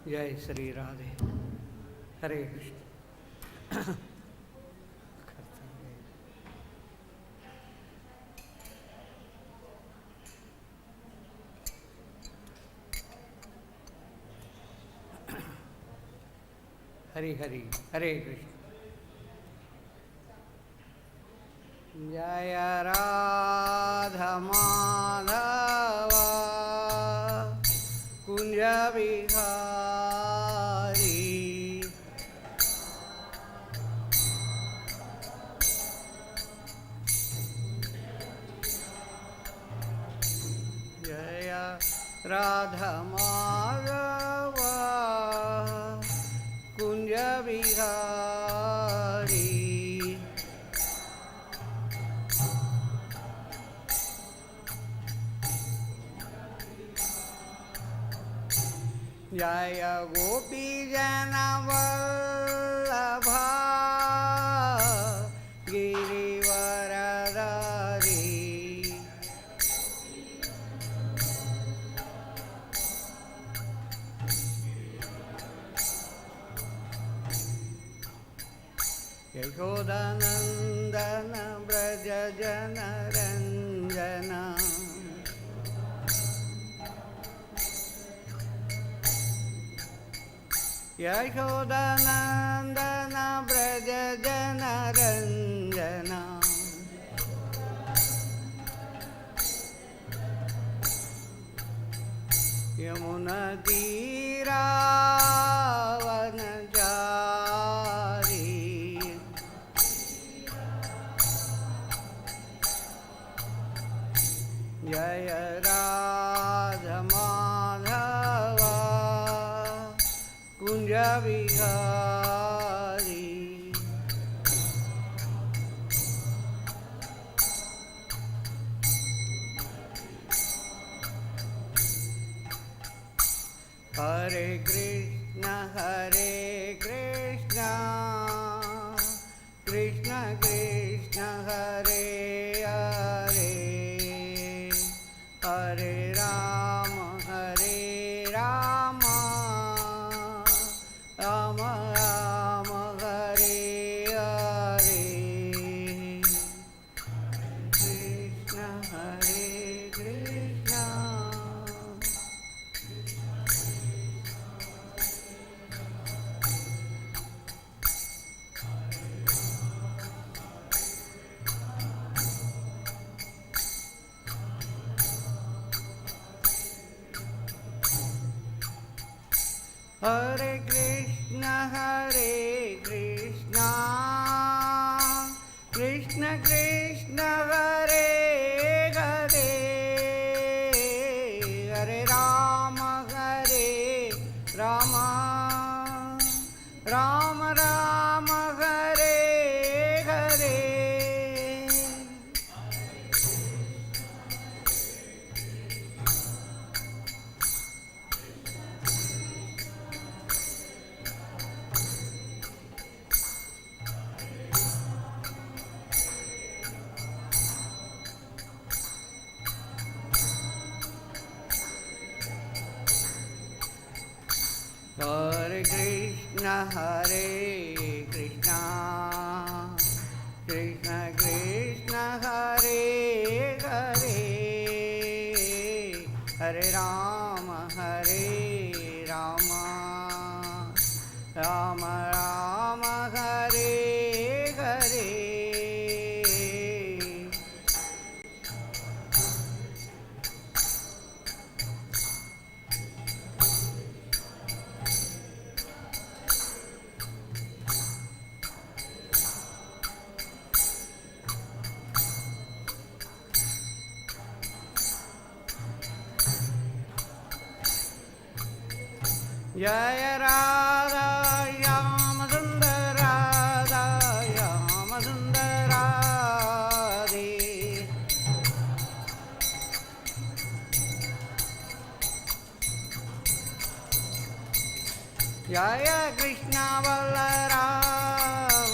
जय श्री राधे। हरे कृष्ण। हरि हरि हरे कृष्ण। जय राधा माधव कुंज बिहारी, जय राधा माधव कुंज बिहारी, जय गोपी जन वल्लभा गिरिवरधारी, यशोदानंदन व्रज जन रंजन, यशोदानंदन व्रज जन रंजन, यमुना तीरा वनचारी, जय राधा माधव कुंज बिहारी, हरे कृष्ण कृष्ण कृष्ण हरे हरे, हरे राम राम राम हरे हरे, कृष्ण हरे कृष्ण हरे कृष्ण कृष्ण कृष्ण हरे हरे, हरे राम राम राम हरे हरे, हरे कृष्ण कृष्ण कृष्ण हरे हरे, हरे राम राम राम हरे हरे, जय राधा श्याम सुंदर राधा श्याम सुंदर राधे, जय कृष्ण बलराम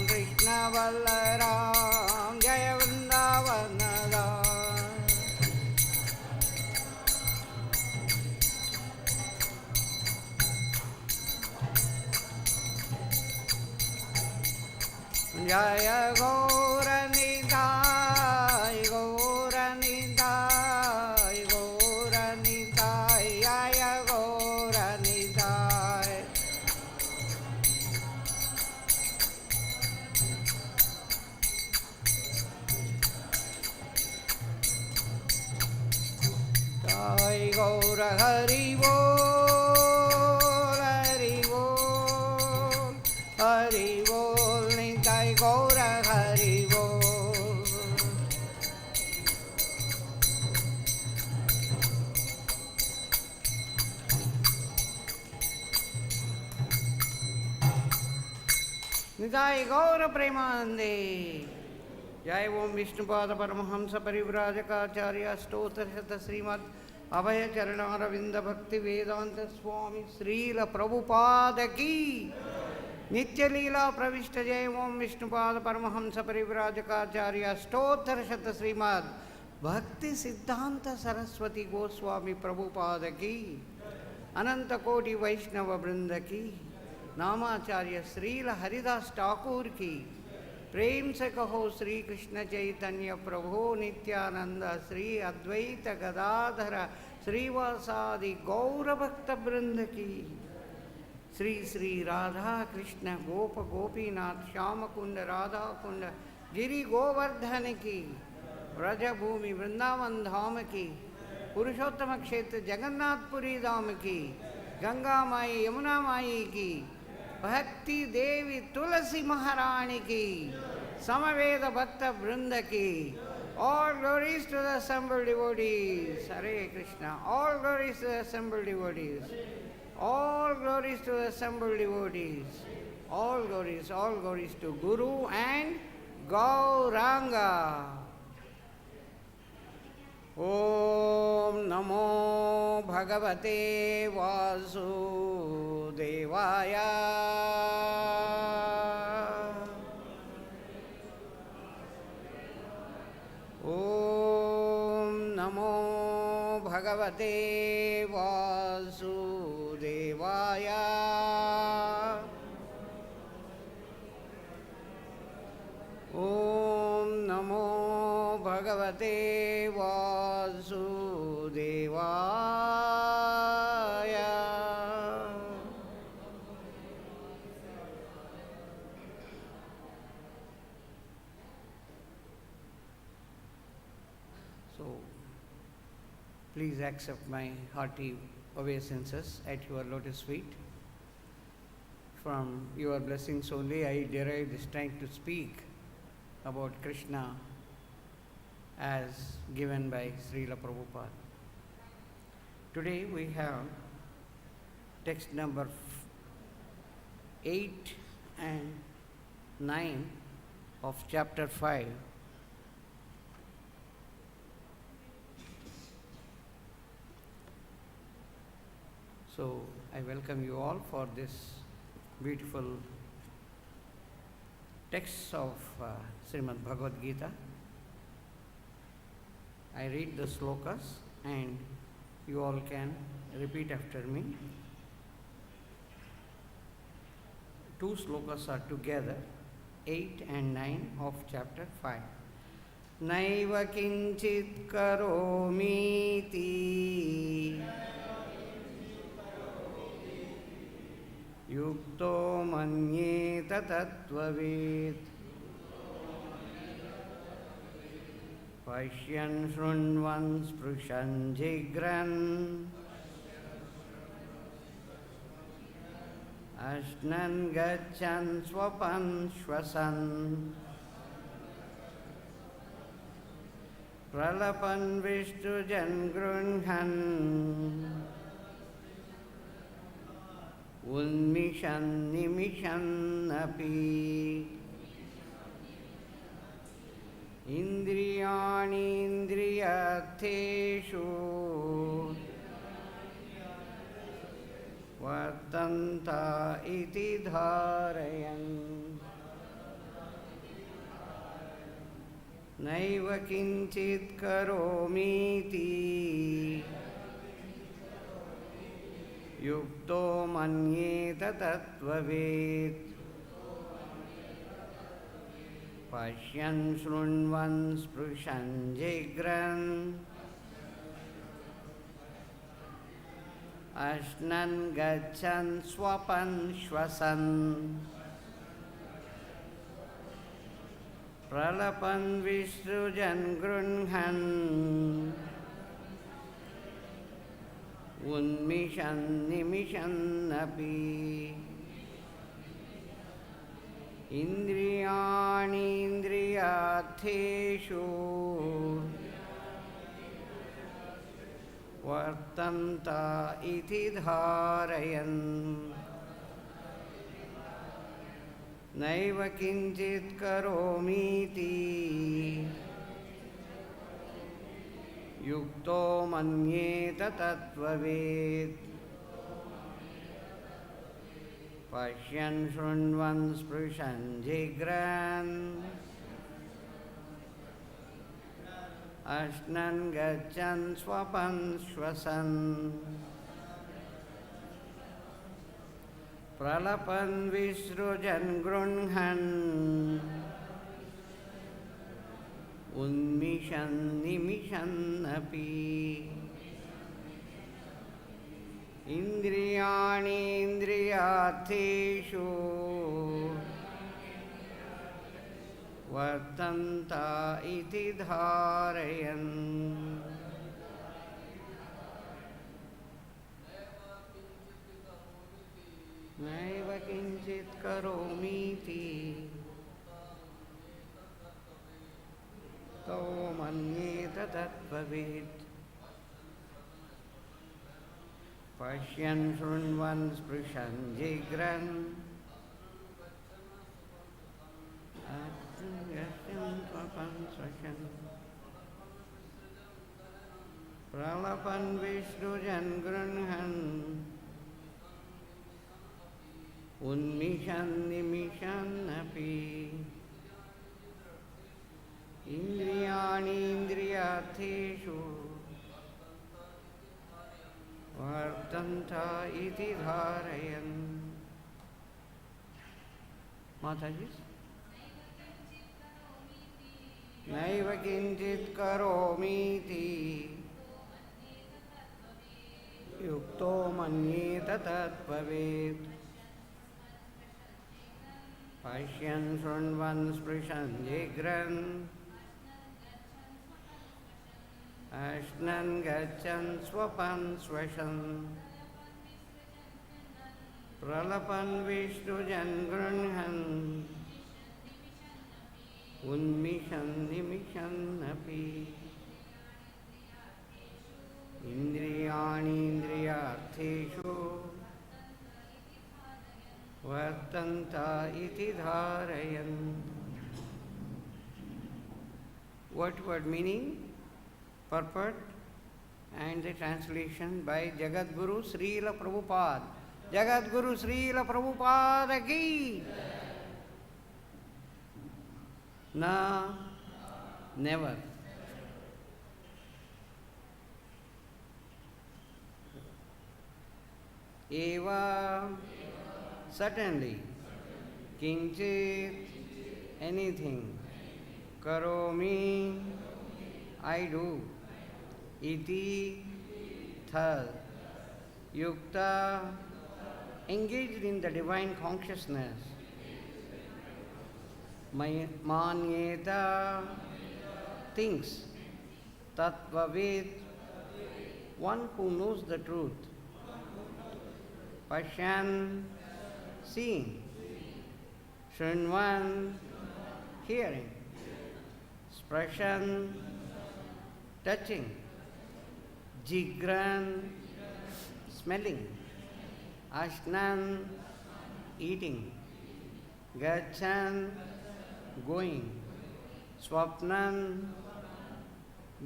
कृष्ण बलराम जय वृंदावन जय गौरनिताय गौरनिताय गौरनिताय जय गौरनिताय जय गौर हरि बोल हरि बोल हरि बोल निताय गौर हरि बोल निताय गौर प्रेमानंदे जय ओम विष्णुपाद परमहंस परिव्राजकाचार्य अष्टोत्तरशत श्रीमद् अभय चरणारविंद भक्ति वेदांत स्वामी श्रील प्रभुपाद की नित्य लीला प्रविष्ट जय ओम विष्णुपाद परमहंस परिव्राजकाचार्य अष्टोत्तरशत श्रीमद् भक्ति सिद्धांत सरस्वती गोस्वामी प्रभुपाद की अनंत कोटि वैष्णव वृंद की नामाचार्य श्रील हरिदास ठाकुर की प्रेम से कहो श्री कृष्ण चैतन्य प्रभु नित्यानंद श्री अद्वैत गदाधर श्रीवासादि गौर भक्त वृंद की श्री श्री राधा कृष्ण गोप गोपीनाथ श्याम कुंड राधा कुंड गिरि गोवर्धन की व्रजभूमि वृंदावन धाम की पुरुषोत्तम क्षेत्र जगन्नाथपुरी धाम की गंगा माई यमुना माई की भक्ति देवी तुलसी महारानी की समवेद भक्त वृंद की all glories to the assembled devotees Hare Krishna all glories to the assembled devotees all glories to the assembled devotees all glories to Guru and Gauranga Om Namo Bhagavate Vasudevaya Om Namo Bhagavate Vasudevaya Om Namo Bhagavate Vasudevaya So, please accept my hearty obeisances at your lotus feet. From your blessings only I derive the strength to speak about Krishna as given by Srila Prabhupada. Today we have text number 8 and 9 of chapter 5. So I welcome you all for this beautiful text of Srimad Bhagavad Gita. I read the slokas and you all can repeat after me. Two slokas are together, 8 and 9 of chapter 5. Naiva kiñcit karomīti yukto manyeta tattva-vit paśyañ śṛṇvan spṛśañ jighrann aśnan gacchan svapan śvasan pralapan visṛjan gṛhṇann unmiṣan nimiṣann api indriya-artheṣu vartanta iti dhārayan naiva kiñcit karomīti yukto manyeta tattva-vit paśyañ śṛṇvan spṛśañ jighrann aśnan gacchan svapañ śvasan pralapan visṛjan gṛhṇann unmiṣan nimiṣann indriya-artheṣu vartanta iti dhārayan naiva kiñcit karomīti yukto manyeta tattva-vit paśyañ śṛṇvan spṛśañ jighrann aśnan gacchan svapañ śvasan pralapan visṛjan gṛhṇann unmiṣan nimiṣann indriya-artheṣu vartanta iti dhārayan naiva kiñcit karomīti to manyeta tattva-vit paśyañ śṛṇvan spṛśañ jighrann gacchan svapañ śvasan pralapan visṛjan gṛhṇann unmiṣan nimiṣann indriya-artheṣu vartanta iti dhārayan. Mataji, naiva kiñcit karomīti yukto manyeta tattva-vit paśyañ śṛṇvan spṛśañ jighrann aśnan gacchan svapañ śvasan pralapan visṛjan gṛhṇann unmiṣan nimiṣann indriya-artheṣu vartanta iti dhārayan. Word meaning, purport and the translation by Jagadguru Srila Prabhupada. Jagadguru Srila Prabhupada ki. Na, never. Eva, certainly. Kiñcit, anything. Karomi, I do. Iti, thus. Yukta, engaged in the divine consciousness. Manyeta, thinks. Tattva-vit, one who knows the truth. Paśyan, seeing. śṛṇvan, hearing. spṛśañ, touching. jighrann, smelling. aśnan, eating. gacchan, going. svapañ,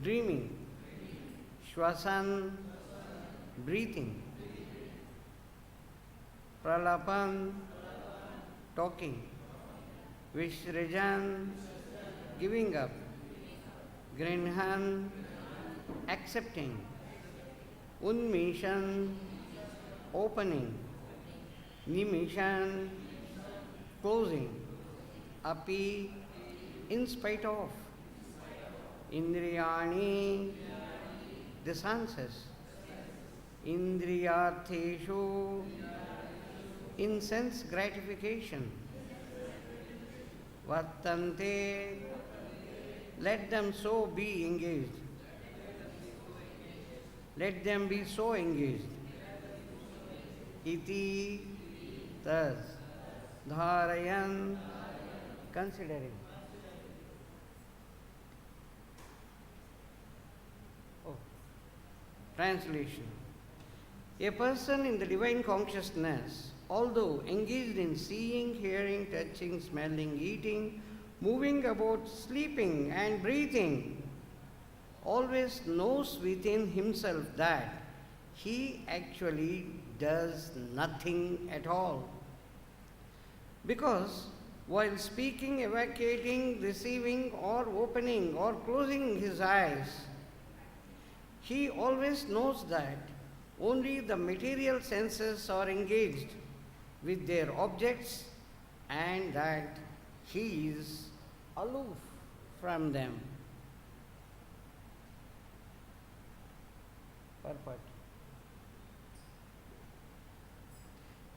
dreaming. śvasan, breathing. pralapan, talking. visṛjan, giving up. gṛhṇann, accepting. unmiṣan, opening. nimiṣann, closing. api, in spite of. Indriyāṇī, the senses. Indriya-artheṣu, in sense gratification. Vartanta, let them so be engaged. Let them be so engaged. Iti, thus. Dhārayan, considering. Translation. A person in the divine consciousness, although engaged in seeing, hearing, touching, smelling, eating, moving about, sleeping and breathing, always knows within himself that he actually does nothing at all. Because while speaking, evacuating, receiving or opening or closing his eyes, he always knows that only the material senses are engaged with their objects and that he is aloof from them. Purport.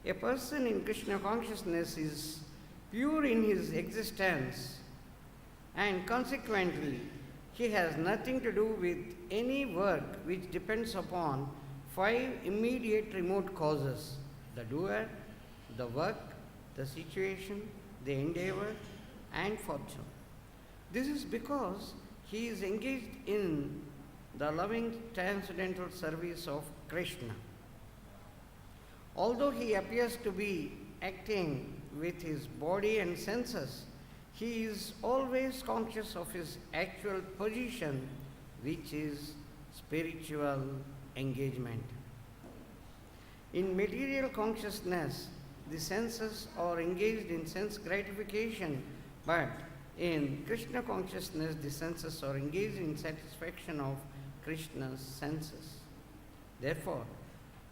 A person in Krishna consciousness is pure in his existence, and consequently he has nothing to do with any work which depends upon 5 immediate remote causes: the doer, the work, the situation, the endeavor, and fortune. This is because he is engaged in the loving transcendental service of Krishna. Although he appears to be acting with his body and senses, he is always conscious of his actual position, which is spiritual engagement. In material consciousness, the senses are engaged in sense gratification, but in Krishna consciousness, the senses are engaged in satisfaction of Krishna's senses. Therefore,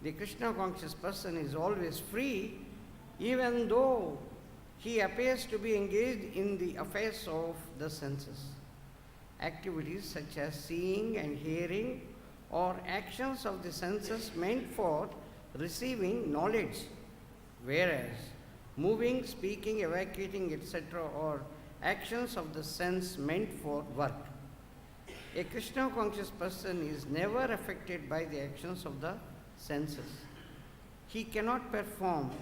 the Krishna conscious person is always free, even though he appears to be engaged in the affairs of the senses. Activities such as seeing and hearing or actions of the senses meant for receiving knowledge, whereas moving, speaking, evacuating, etc. are actions of the sense meant for work. A Krishna conscious person is never affected by the actions of the senses. He cannot perform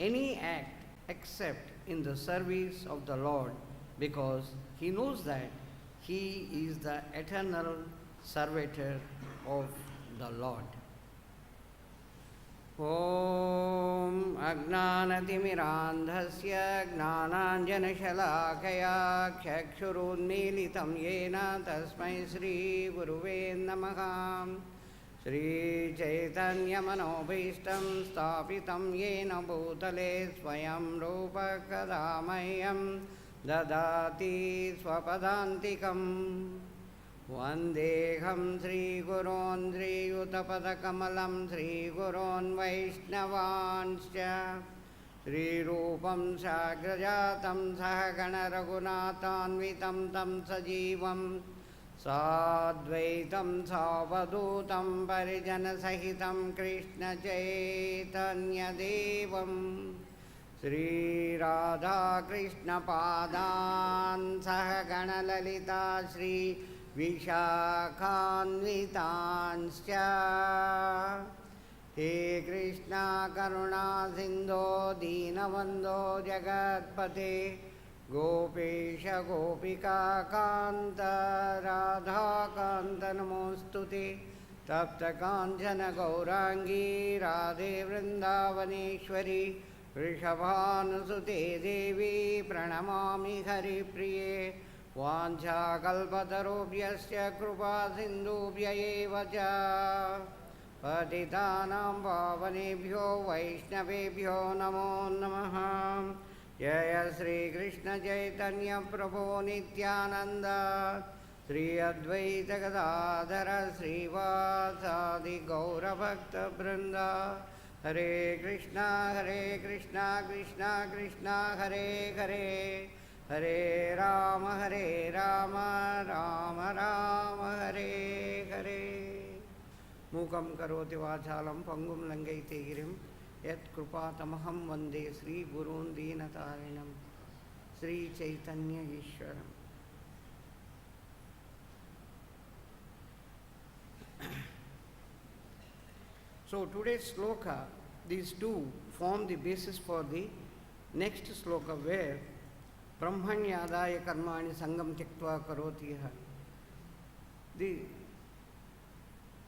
any act except in the service of the Lord, because he knows that he is the eternal servitor of the Lord. Om Ajnānatimirandhasya Jnānāñjana-śalakaya Chakṣurunmīlitam yena tasmai Śrī Guruve namaha. Śrī Chaitanya-manobhishtam sthapitam yena bhūtale swayam rūpa kada mahyam dadāti svapadantikam. Vandeham Śrī Gurūn Śrīyuta-padakamalam Śrī Gurūn Vaishnavanscha Śrī Rūpam Sagrajatam Sahagana-raghunātānvitam tam sajivam Sadvaitam Savadūtam Parijana-sahitam Krishna Chaitanya-devam Śrī Radha-Krishna Pādān Sahagana-lalita Śrī Vishakhanvitanscha. He Krishna Karuna Sindho Dīnabandho Jagatpate Gopesha Gopika Kanta Radha Kanta Namostute Tapta Kanchana Gaurangi Radhe Vrindavaneshwari Vrishabhanusute Devi Pranamami Haripriye Vanchakalpatarubhyasya kripa sindhubhya eva ca patitanam pavanebhyo vaishnavebhyo namo namaha. Jaya Sri Krishna Chaitanya Prabhu Nityananda Sri Advaita Gadadhara Srivasadi Gaura Bhakta Vrinda. Hare Krishna Krishna Krishna Hare Hare Hare Rama, Rama Rama, Hare Hare. Mukam karoti vācālam pangum langaite girim yat krupatamaham vande Sri Gurun Dīnatarinam Sri Chaitanya Ishwaram. So today's sloka, these two form the basis for the next sloka where brahmanyādāya karmāni sangam tyaktva karoti. The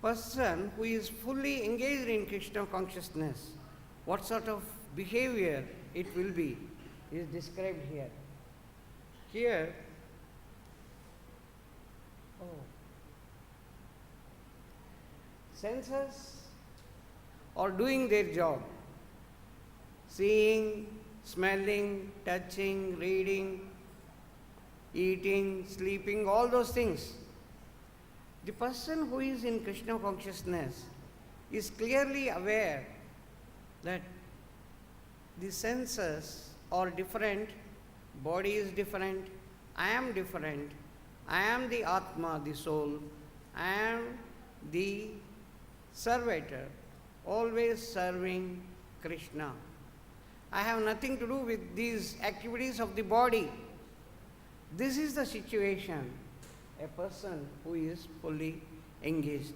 person who is fully engaged in Krishna consciousness, what sort of behavior it will be is described here. Here, senses are doing their job. Seeing, smelling, touching, reading, eating, sleeping, all those things. The person who is in Krishna consciousness is clearly aware that the senses are different, body is different, I am different, I am the Atma, the soul, I am the servitor, always serving Krishna. I have nothing to do with these activities of the body. This is the situation, a person who is fully engaged.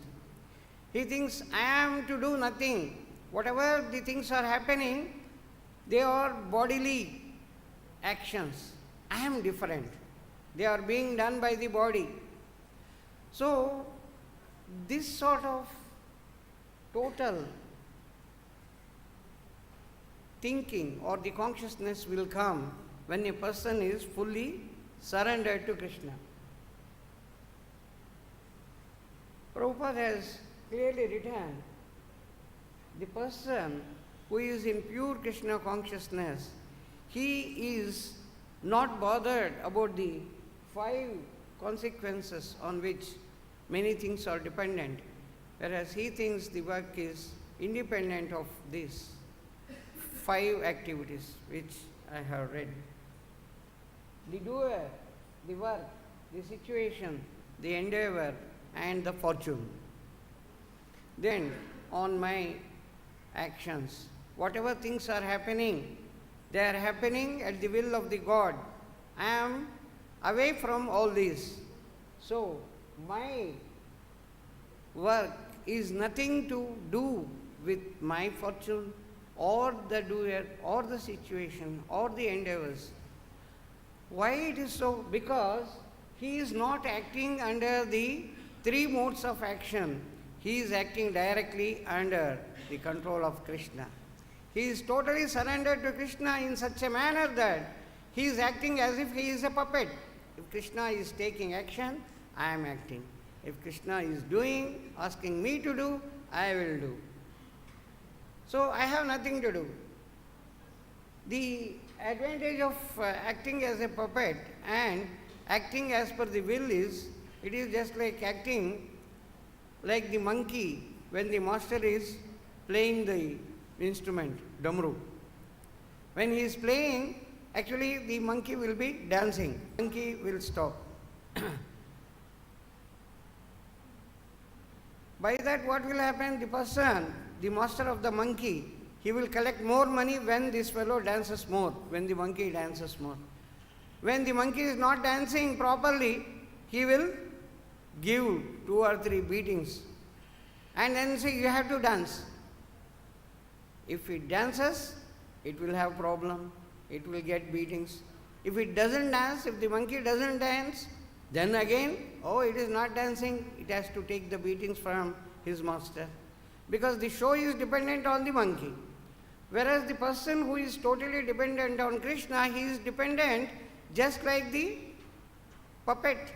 He thinks, I am to do nothing. Whatever the things are happening, they are bodily actions. I am different. They are being done by the body. So, this sort of total thinking or the consciousness will come when a person is fully surrendered to Krishna. Prabhupada has clearly written, the person who is in pure Krishna consciousness, he is not bothered about the 5 consequences on which many things are dependent, whereas he thinks the work is independent of these 5 activities which I have read. The doer, the work, the situation, the endeavor, and the fortune. Then, on my actions, whatever things are happening, they are happening at the will of the God. I am away from all this. So, my work is nothing to do with my fortune or the doer or the situation or the endeavors. Why it is so? Because he is not acting under the 3 modes of action. He is acting directly under the control of Krishna. He is totally surrendered to Krishna in such a manner that he is acting as if he is a puppet. If Krishna is taking action, I am acting. If Krishna is doing, asking me to do, I will do. So I have nothing to do. The advantage of acting as a puppet and acting as per the will is, it is just like acting like the monkey when the master is playing the instrument, damru. When he is playing, actually the monkey will be dancing. Monkey will stop. By that what will happen? The person, the master of the monkey, he will collect more money when this fellow dances more, when the monkey dances more. When the monkey is not dancing properly, he will give 2 or 3 beatings and then say, you have to dance. If it dances, it will have problem, it will get beatings. If it doesn't dance, if the monkey doesn't dance, then again, it is not dancing, it has to take the beatings from his master. Because the show is dependent on the monkey. Whereas the person who is totally dependent on Krishna, he is dependent just like the puppet.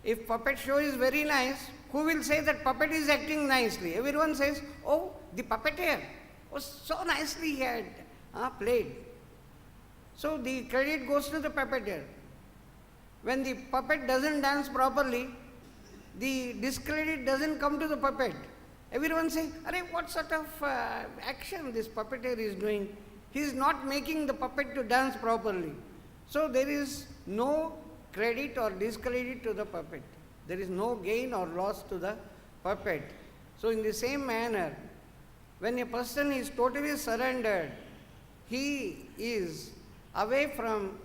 If puppet show is very nice, who will say that puppet is acting nicely? Everyone says, oh, the puppeteer, so nicely he had played. So the credit goes to the puppeteer. When the puppet doesn't dance properly, the discredit doesn't come to the puppet. Everyone say, what sort of action this puppeteer is doing? He is not making the puppet to dance properly. So there is no credit or discredit to the puppet. There is no gain or loss to the puppet. So in the same manner, when a person is totally surrendered, he is away from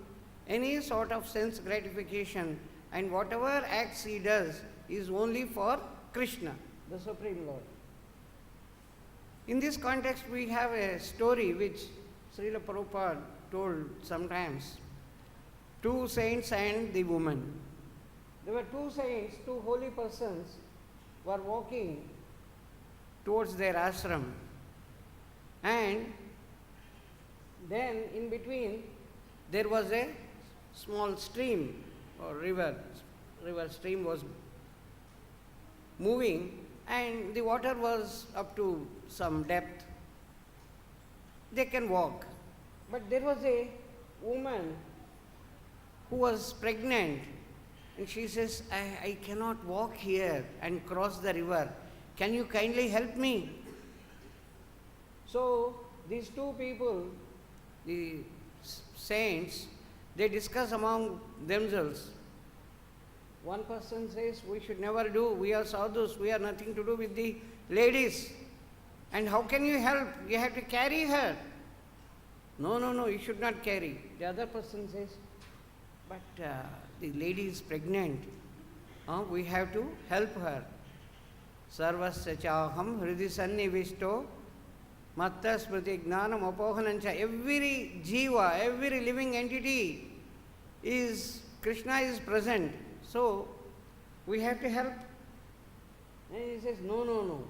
any sort of sense gratification, and whatever acts he does is only for Krishna, the Supreme Lord. In this context, we have a story which Srila Prabhupada told sometimes. Two saints and the woman. There were two saints, two holy persons were walking towards their ashram. And then in between there was a small stream or river. River stream was moving and the water was up to some depth. They can walk. But there was a woman who was pregnant, and she says, I cannot walk here and cross the river. Can you kindly help me? So these two people, the saints, they discuss among themselves. One person says, we should never do, we are sadhus, we have nothing to do with the ladies. And how can you help? You have to carry her. No, you should not carry. The other person says, but the lady is pregnant. We have to help her. Sarvasya chaham hridi sannivishto matta smriti gnanam apohanancha. Every jiva, every living entity is, Krishna is present. So, we have to help. And he says, no.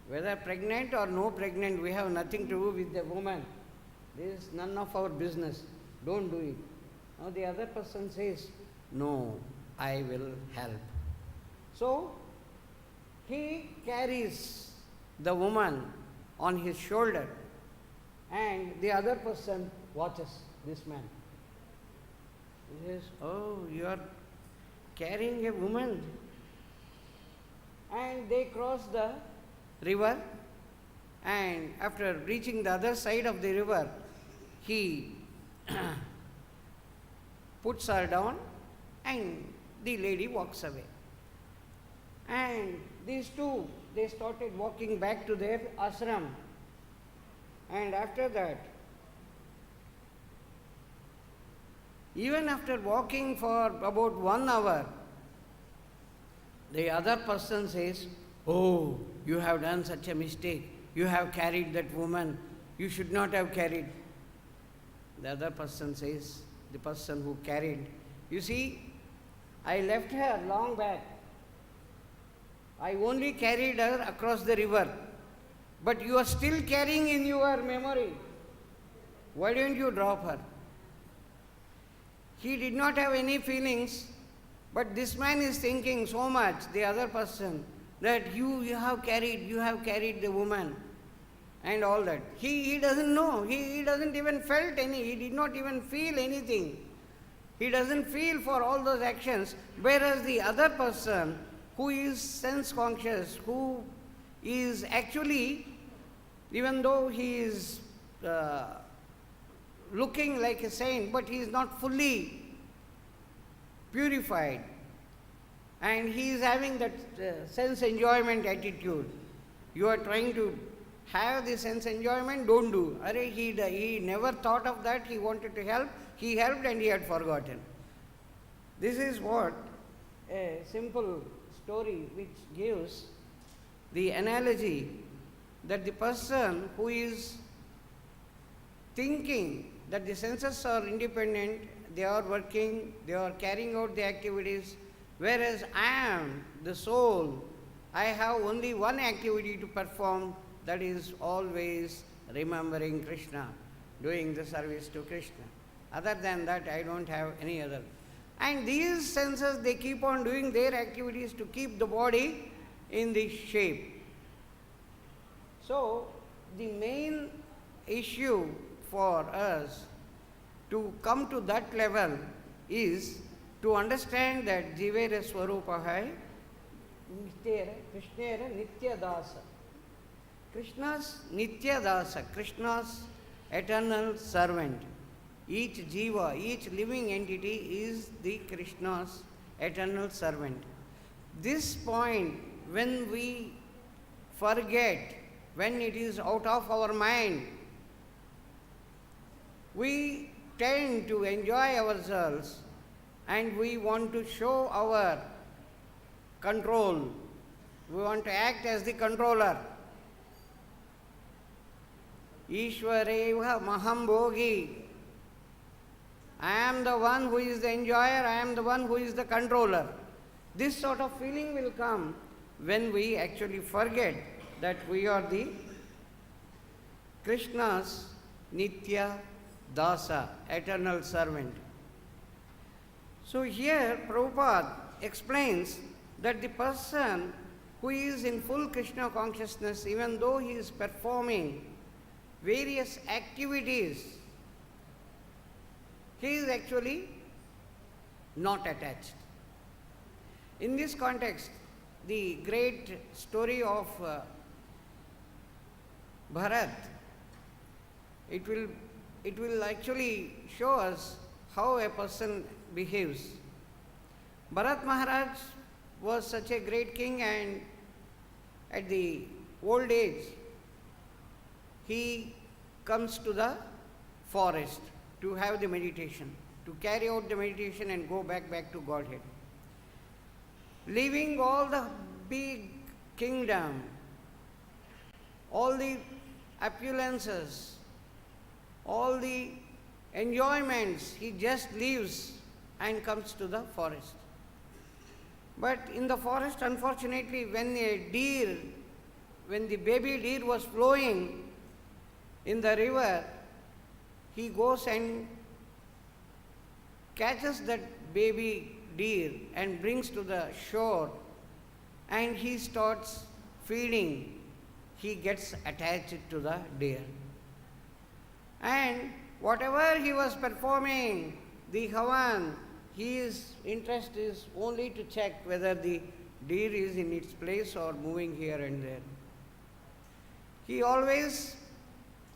Whether pregnant or no pregnant, we have nothing to do with the woman. This is none of our business. Don't do it. Now the other person says, no, I will help. So, he carries the woman on his shoulder and the other person watches this man. He says, oh, you are carrying a woman. And they cross the river, and after reaching the other side of the river, he puts her down and the lady walks away. And these two, they started walking back to their ashram. And after that, even after walking for about 1 hour, the other person says, oh, you have done such a mistake. You have carried that woman. You should not have carried. The other person says, the person who carried, you see, I left her long back. I only carried her across the river. But you are still carrying in your memory. Why don't you drop her? He did not have any feelings, but this man is thinking so much, the other person, that you have carried the woman and all that. He doesn't know. He doesn't even felt any. He did not even feel anything. He doesn't feel for all those actions. Whereas the other person who is sense conscious, who is actually, even though he is looking like a saint, but he is not fully purified. And he is having that sense enjoyment attitude. You are trying to have the sense enjoyment, don't do. He never thought of that, he wanted to help, he helped and he had forgotten. This is what a simple story which gives the analogy that the person who is thinking that the senses are independent, they are working, they are carrying out the activities, whereas I am the soul, I have only one activity to perform, that is always remembering Krishna, doing the service to Krishna. Other than that, I don't have any other. And these senses, they keep on doing their activities to keep the body in the shape. So, the main issue for us to come to that level is to understand that Jivera Swarupahai Krishnera Nitya Dasa. Krishna's Nitya Dasa, Krishna's eternal servant. Each jiva, each living entity is the Krishna's eternal servant. This point, when we forget, when it is out of our mind, we tend to enjoy ourselves and we want to show our control. We want to act as the controller. Ishwareva maham bhogi. I am the one who is the enjoyer, I am the one who is the controller. This sort of feeling will come when we actually forget that we are the Krishna's Nitya Dasa, eternal servant. So here Prabhupada explains that the person who is in full Krishna consciousness, even though he is performing various activities, he is actually not attached. In this context, the great story of Bharat, it will actually show us how a person behaves. Bharat Maharaj was such a great king, and at the old age, he comes to the forest to have the meditation, to carry out the meditation and go back to Godhead. Leaving all the big kingdom, all the opulences, all the enjoyments, he just leaves and comes to the forest. But in the forest, unfortunately, when the baby deer was flowing in the river, he goes and catches that baby deer and brings to the shore, and he starts feeding. He gets attached to the deer. And whatever he was performing, the havan, his interest is only to check whether the deer is in its place or moving here and there. He always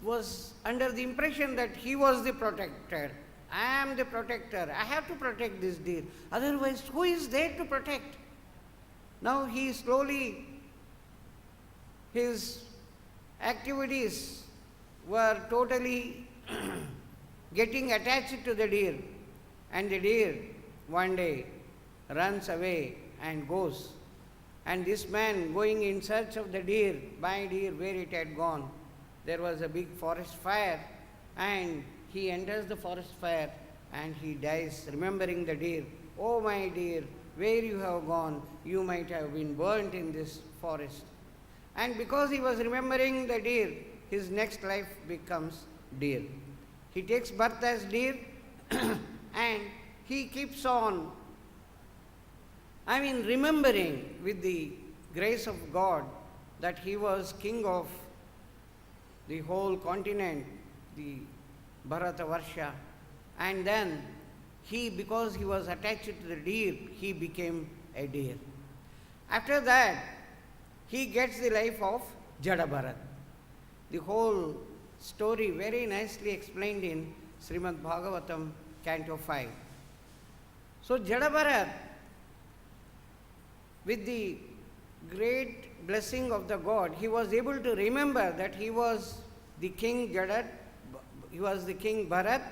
was under the impression that he was the protector. I am the protector. I have to protect this deer. Otherwise, who is there to protect? Now he slowly, his activities were totally getting attached to the deer. And the deer one day runs away and goes. And this man going in search of the deer, my deer, where it had gone. There was a big forest fire, and he enters the forest fire and he dies, remembering the deer. Oh my dear, where you have gone, you might have been burnt in this forest. And because he was remembering the deer, his next life becomes deer. He takes birth as deer and he keeps on, remembering with the grace of God that he was king of the whole continent, the Bharatavarsha. And then because he was attached to the deer, he became a deer. After that, he gets the life of Jada Bharat. The whole story very nicely explained in Srimad Bhagavatam, Canto 5. So Jada Bharat, with the great blessing of the God, he was able to remember that he was the king Jada, he was the king Bharat,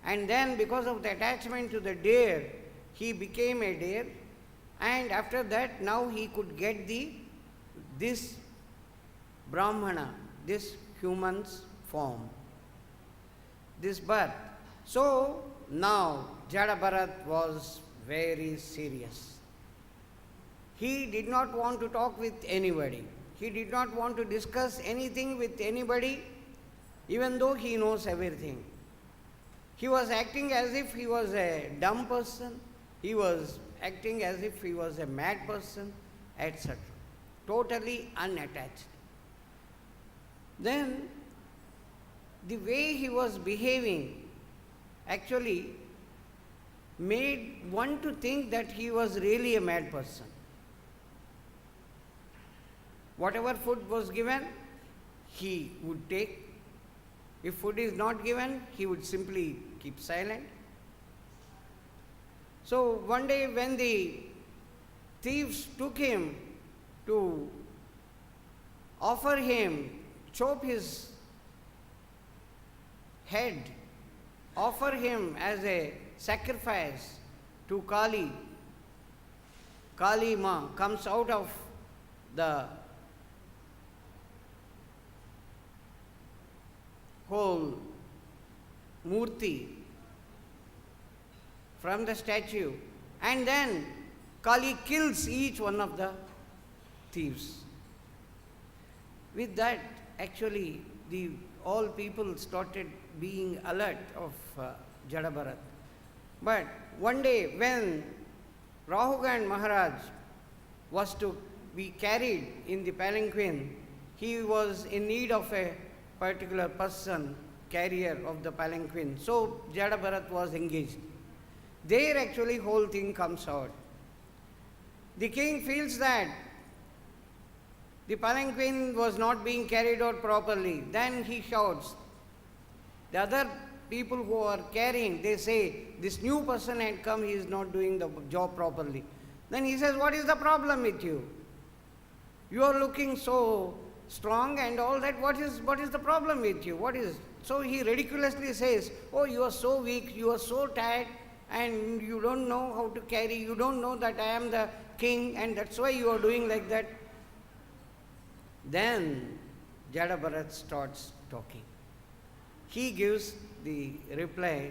and then because of the attachment to the deer, he became a deer, and after that now he could get this Brahmana, this human's form, this birth. So now Jada Bharat was very serious. He did not want to talk with anybody. He did not want to discuss anything with anybody, even though he knows everything. He was acting as if he was a dumb person. He was acting as if he was a mad person, etc. Totally unattached. Then, the way he was behaving actually made one to think that he was really a mad person. Whatever food was given, he would take. If food is not given, he would simply keep silent. So one day when the thieves took him to offer him, chop his head, offer him as a sacrifice to Kali, Kali Ma comes out of the whole murti from the statue, and then Kali kills each one of the thieves. With that, actually, all people started being alert of Jada Bharat. But one day when Rahugan Maharaj was to be carried in the palanquin, he was in need of a particular person, carrier of the palanquin. So Jada Bharat was engaged. There actually whole thing comes out. The king feels that the palanquin was not being carried out properly. Then he shouts. The other people who are carrying, they say, this new person had come, he is not doing the job properly. Then he says, what is the problem with you? You are looking so strong and all that. What is the problem with you? What is? So he ridiculously says, oh, you are so weak, you are so tired, and you don't know how to carry, you don't know that I am the king, and that's why you are doing like that. Then Jada Bharat starts talking. He gives the reply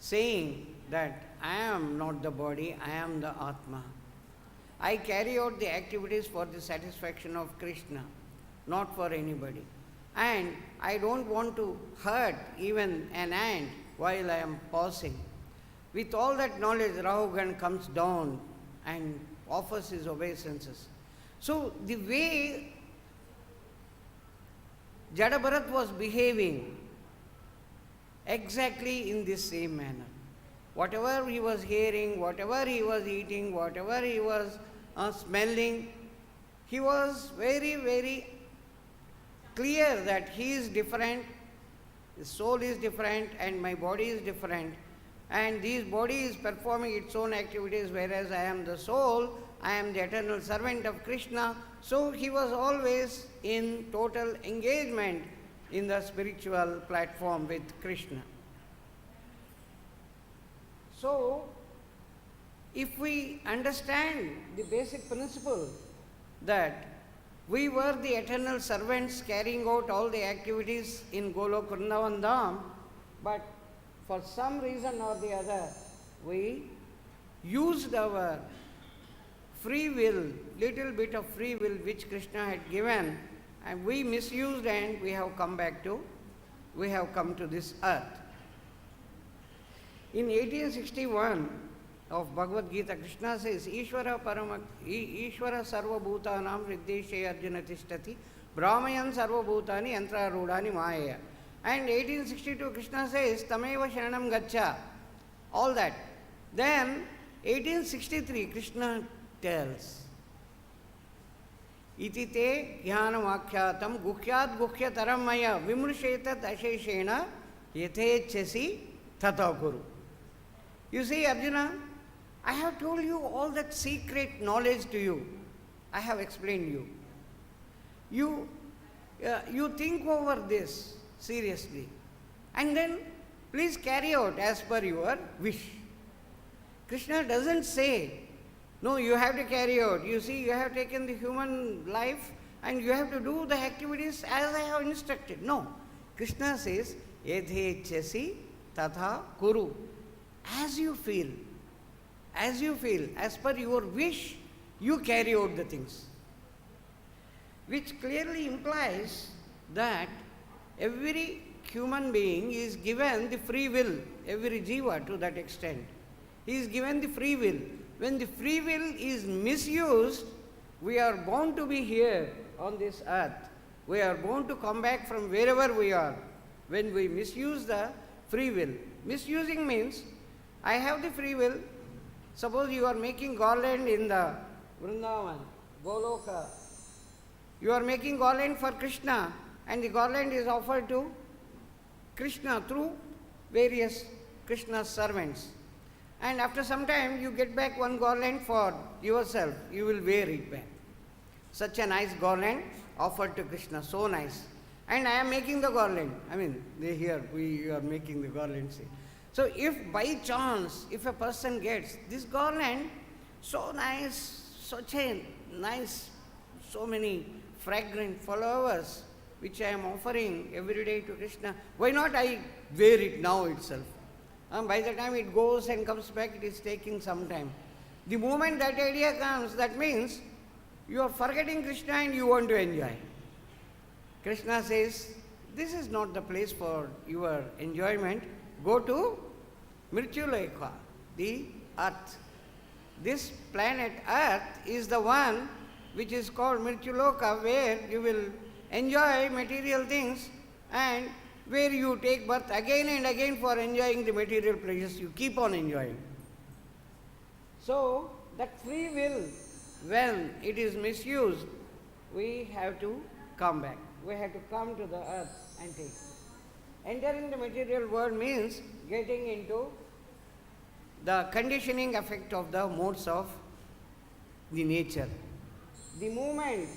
saying that I am not the body, I am the Atma. I carry out the activities for the satisfaction of Krishna, not for anybody. And I don't want to hurt even an ant while I am passing. With all that knowledge, Rahugan comes down and offers his obeisances. So the way Jada Bharat was behaving exactly in this same manner. Whatever he was hearing, whatever he was eating, whatever he was smelling, he was very, very clear that he is different, his soul is different, and my body is different. And this body is performing its own activities, whereas I am the soul, I am the eternal servant of Krishna. So he was always in total engagement in the spiritual platform with Krishna. So, if we understand the basic principle that we were the eternal servants carrying out all the activities in Golok Vrindavan Dham, but for some reason or the other, we used our free will, little bit of free will which Krishna had given, and we misused, and we have come to this earth. In 1861 of Bhagavad Gita, Krishna says, Ishvara sarva bhutanam riddeshe arjuna tishtati brahmayan sarva bhutani yantra rudani maya. And 1862 Krishna says, tameva sharanam gaccha. All that. Then 1863 Krishna tells, iti te jnanamakhyatam guhyat guhyataram maya vimrusheta asheshena yathechasi tata kuru. You see, Arjuna, I have told you all that secret knowledge to you. I have explained you. You think over this seriously, and then please carry out as per your wish. Krishna doesn't say, no, you have to carry out. You see, you have taken the human life and you have to do the activities as I have instructed. No. Krishna says, yadhechasi tatha kuru. As you feel, as per your wish, you carry out the things. Which clearly implies that every human being is given the free will, every jiva to that extent. He is given the free will. When the free will is misused, we are bound to be here on this earth. We are bound to come back from wherever we are. When we misuse the free will. Misusing means, I have the free will. Suppose you are making garland in the Vrindavan, Goloka. You are making garland for Krishna, and the garland is offered to Krishna through various Krishna's servants. And after some time, you get back one garland for yourself. You will wear it back. Such a nice garland offered to Krishna, so nice. And I am making the garland. I mean, we are making the garland. See. So if by chance, if a person gets this garland, so nice, such a nice, so many fragrant flowers, which I am offering every day to Krishna, why not I wear it now itself? By the time it goes and comes back, it is taking some time. The moment that idea comes, that means you are forgetting Krishna and you want to enjoy. Krishna says, this is not the place for your enjoyment. Go to Mrityulokha, the earth. This planet Earth is the one which is called Mrityuloka, where you will enjoy material things and where you take birth again and again for enjoying the material pleasures. You keep on enjoying. So, that free will, when it is misused, we have to come back. We have to come to the earth and take. Entering the material world means getting into the conditioning effect of the modes of the nature. The moment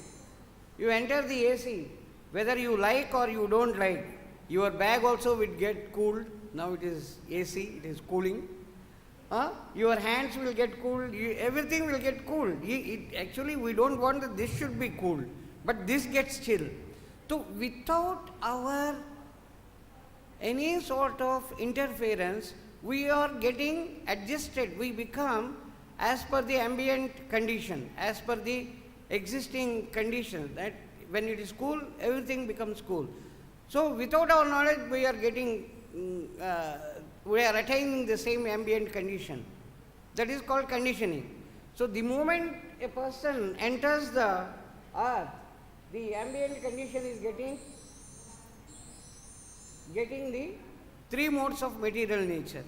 you enter the AC, whether you like or you don't like, your bag also will get cooled. Now it is AC, it is cooling. Your hands will get cooled, everything will get cooled. Actually, we don't want that this should be cooled, but this gets chill. So without our any sort of interference, we are getting adjusted. We become as per the ambient condition, as per the existing conditions. That when it is cool, everything becomes cool. So without our knowledge, we are attaining the same ambient condition. That is called conditioning. So the moment a person enters the earth, the ambient condition is getting the three modes of material nature.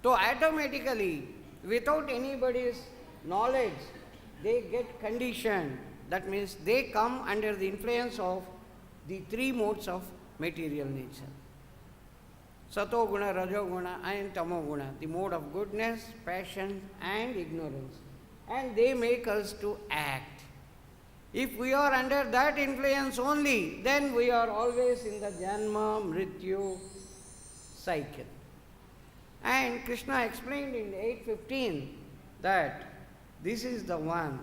So automatically, without anybody's knowledge, they get conditioned. That means they come under the influence of the three modes of material nature. Sato guna, rajo guna and tamo guna, the mode of goodness, passion and ignorance. And they make us to act. If we are under that influence only, then we are always in the janma, mrityu cycle. And Krishna explained in 8:15 that this is the one,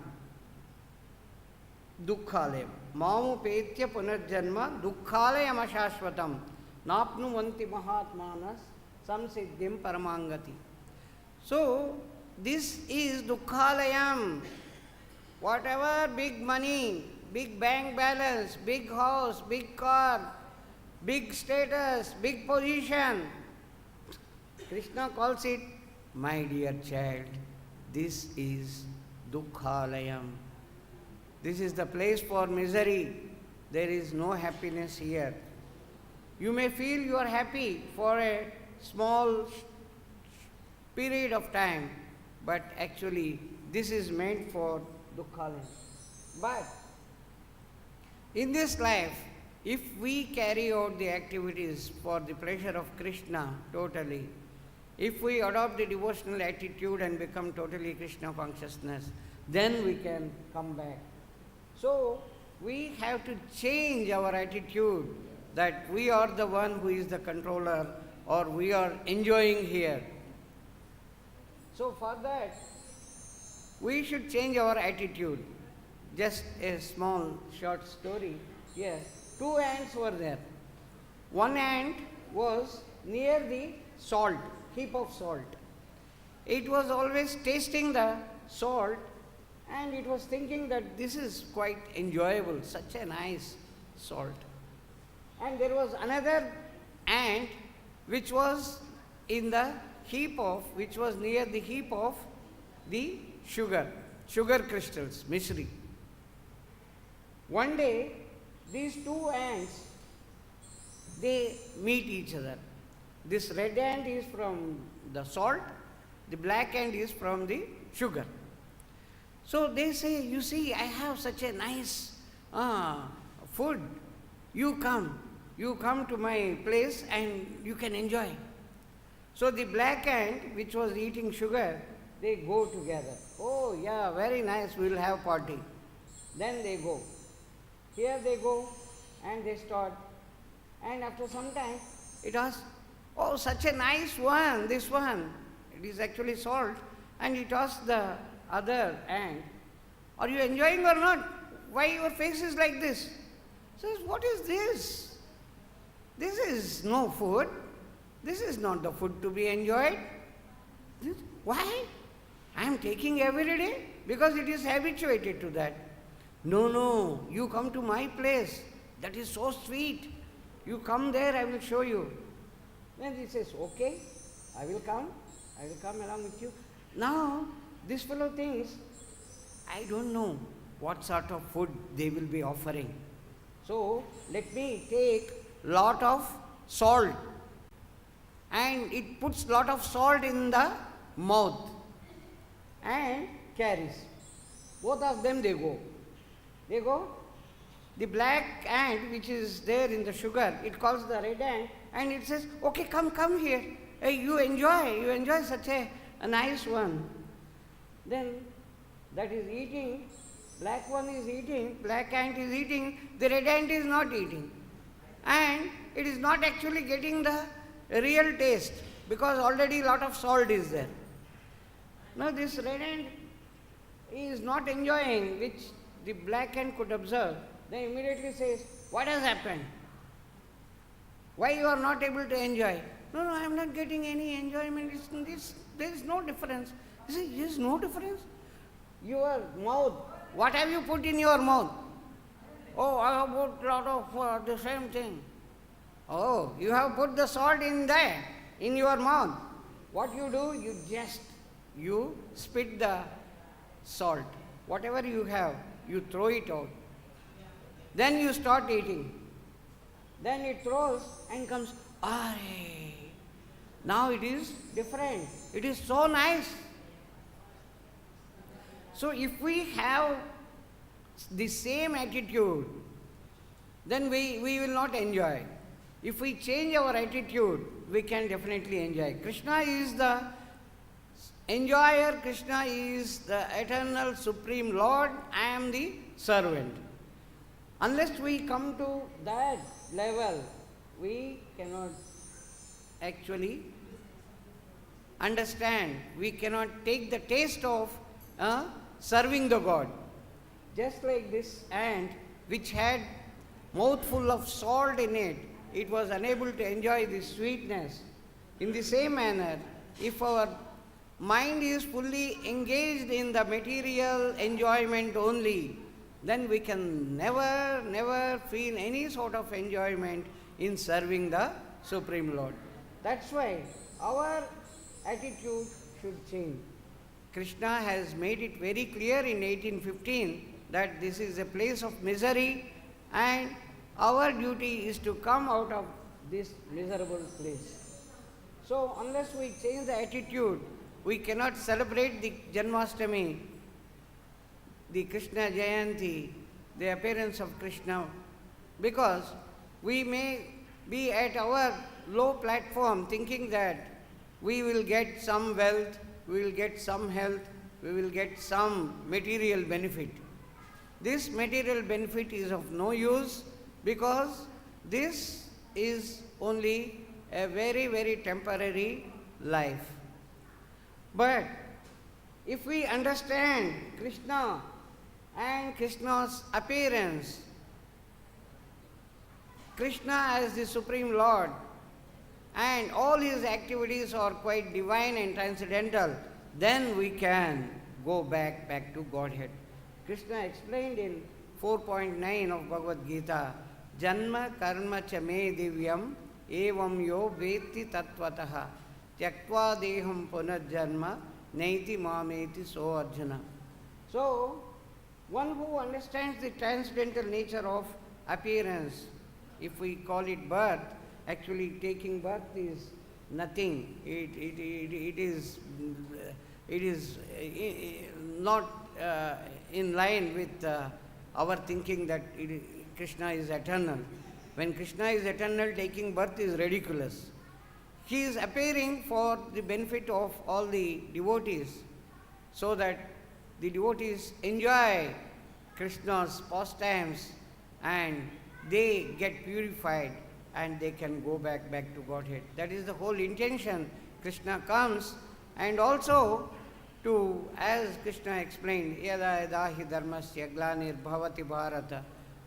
dukkhalayam. Mamupetya punarjanma dukkhalayam ashashvatam napnuvanti mahatmanas samsiddhim paramangati. So, this is dukkhalayam. Whatever big money, big bank balance, big house, big car, big status, big position, Krishna calls it, my dear child, this is dukkhalayam. This is the place for misery. There is no happiness here. You may feel you are happy for a small period of time, but actually this is meant for dukkhalayam. But in this life, if we carry out the activities for the pleasure of Krishna totally, if we adopt the devotional attitude and become totally Krishna consciousness, then we can come back. So, we have to change our attitude that we are the one who is the controller or we are enjoying here. So, for that, we should change our attitude. Just a small short story here. Two ants were there. One ant was near the salt, heap of salt. It was always tasting the salt and it was thinking that this is quite enjoyable, such a nice salt. And there was another ant which was in the heap of, which was near the heap of the sugar crystals, misri. One day, these two ants, they meet each other. This red ant is from the salt, the black ant is from the sugar. So they say, you see, I have such a nice food. You come to my place and you can enjoy. So the black ant, which was eating sugar, they go together. Oh yeah, very nice, we will have party. Then they go. Here they go and they start. And after some time, it asks, oh, such a nice one, this one. It is actually salt. And it asks the other ant, are you enjoying or not? Why your face is like this? Says, what is this? This is no food. This is not the food to be enjoyed. Why? I am taking every day because it is habituated to that. No, you come to my place. That is so sweet. You come there, I will show you. Then he says, okay, I will come along with you. Now, this fellow thinks, I don't know what sort of food they will be offering. So, let me take lot of salt. And it puts lot of salt in the mouth and carries. Both of them they go. The black ant which is there in the sugar, it calls the red ant and it says, okay, come here. Hey, you enjoy such a nice one. Then that is eating, black one is eating, black ant is eating, the red ant is not eating. And it is not actually getting the real taste because already lot of salt is there. Now this red ant is not enjoying, which the black ant could observe. Then immediately says, what has happened? Why you are not able to enjoy? No, I am not getting any enjoyment. There is no difference. He says, there is no difference. Your mouth, what have you put in your mouth? Oh, I have put lot of the same thing. Oh, you have put the salt in there, in your mouth. What you do, you spit the salt. Whatever you have, you throw it out. Then you start eating. Then it throws and comes, now it is different. It is so nice. So if we have the same attitude, then we will not enjoy. If we change our attitude, we can definitely enjoy. Krishna is the enjoyer, Krishna is the eternal supreme Lord, I am the servant. Unless we come to that level, we cannot actually understand, we cannot take the taste of serving the God. Just like this ant which had mouthful of salt in it, it was unable to enjoy the sweetness. In the same manner, if our mind is fully engaged in the material enjoyment only, then we can never feel any sort of enjoyment in serving the Supreme Lord. That's why our attitude should change. Krishna has made it very clear in 1815 that this is a place of misery and our duty is to come out of this miserable place. So unless we change the attitude, we cannot celebrate the Janmashtami, the Krishna Jayanti, the appearance of Krishna, because we may be at our low platform thinking that we will get some wealth, we will get some health, we will get some material benefit. This material benefit is of no use because this is only a very temporary life. But if we understand Krishna and Krishna's appearance, Krishna as the Supreme Lord, and all his activities are quite divine and transcendental, then we can go back to Godhead. Krishna explained in 4.9 of Bhagavad Gita, Janma karma cha me divyam evam yo veti tattvataha tyaktva deham punarjanma naiti mameti so Arjuna. So, one who understands the transcendental nature of appearance, if we call it birth, actually taking birth is nothing. It is not in line with our thinking that Krishna is eternal. When Krishna is eternal, taking birth is ridiculous. he is appearing for the benefit of all the devotees, so that the devotees enjoy Krishna's pastimes and they get purified and they can go back to Godhead. That is the whole intention. Krishna comes, and also to, as Krishna explained, yada yada hi dharmasya glanir bhavati bharata,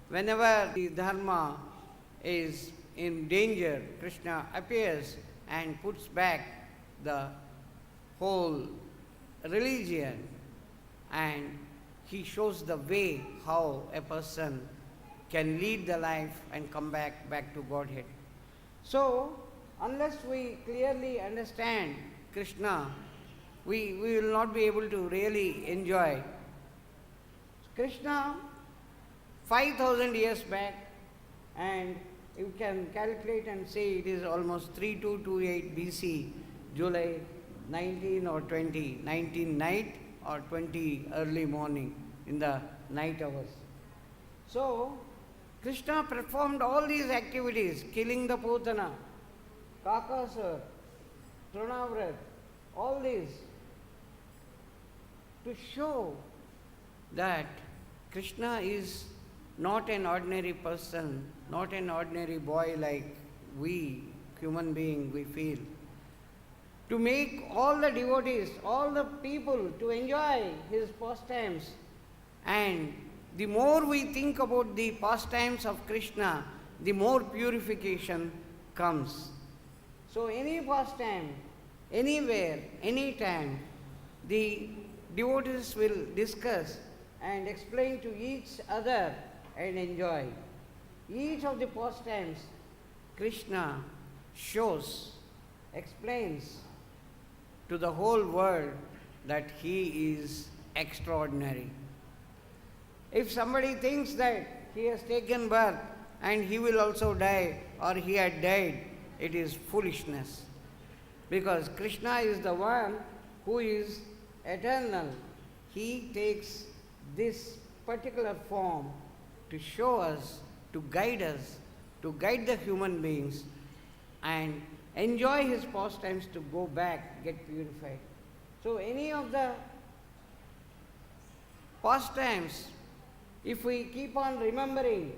whenever the dharma is in danger, Krishna appears and puts back the whole religion, and he shows the way how a person can lead the life and come back to Godhead. So, unless we clearly understand Krishna, we will not be able to really enjoy. Krishna, 5,000 years back, and you can calculate and say it is almost 3228 BC, July 19 or 20, 19 night or 20 early morning in the night hours. So, Krishna performed all these activities, killing the Putana, Kakasur, Trunavrat, all these, to show that Krishna is not an ordinary person, not an ordinary boy like we, human being, we feel. To make all the devotees, all the people to enjoy his pastimes. And the more we think about the pastimes of Krishna, the more purification comes. So any pastime, anywhere, anytime, the devotees will discuss and explain to each other and enjoy. Each of the pastimes, Krishna shows, explains to the whole world that he is extraordinary. If somebody thinks that he has taken birth and he will also die, or he had died, it is foolishness. Because Krishna is the one who is eternal. He takes this particular form to show us, to guide the human beings, and enjoy his pastimes, to go back, get purified. So any of the pastimes, if we keep on remembering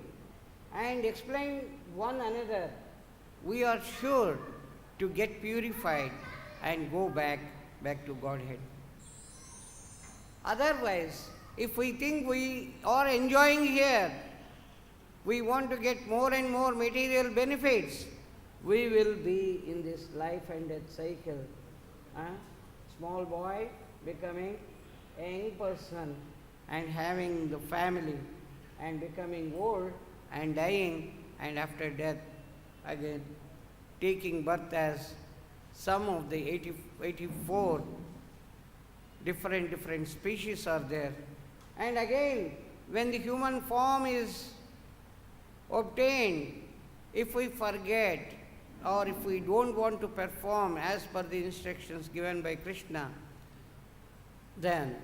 and explain one another, we are sure to get purified and go back to Godhead. Otherwise, if we think we are enjoying here, we want to get more and more material benefits, we will be in this life and death cycle. Small boy becoming a young person and having the family, and becoming old and dying, and after death again taking birth as some of the 84 different species are there. And again, when the human form is obtained, if we forget or if we don't want to perform as per the instructions given by Krishna, then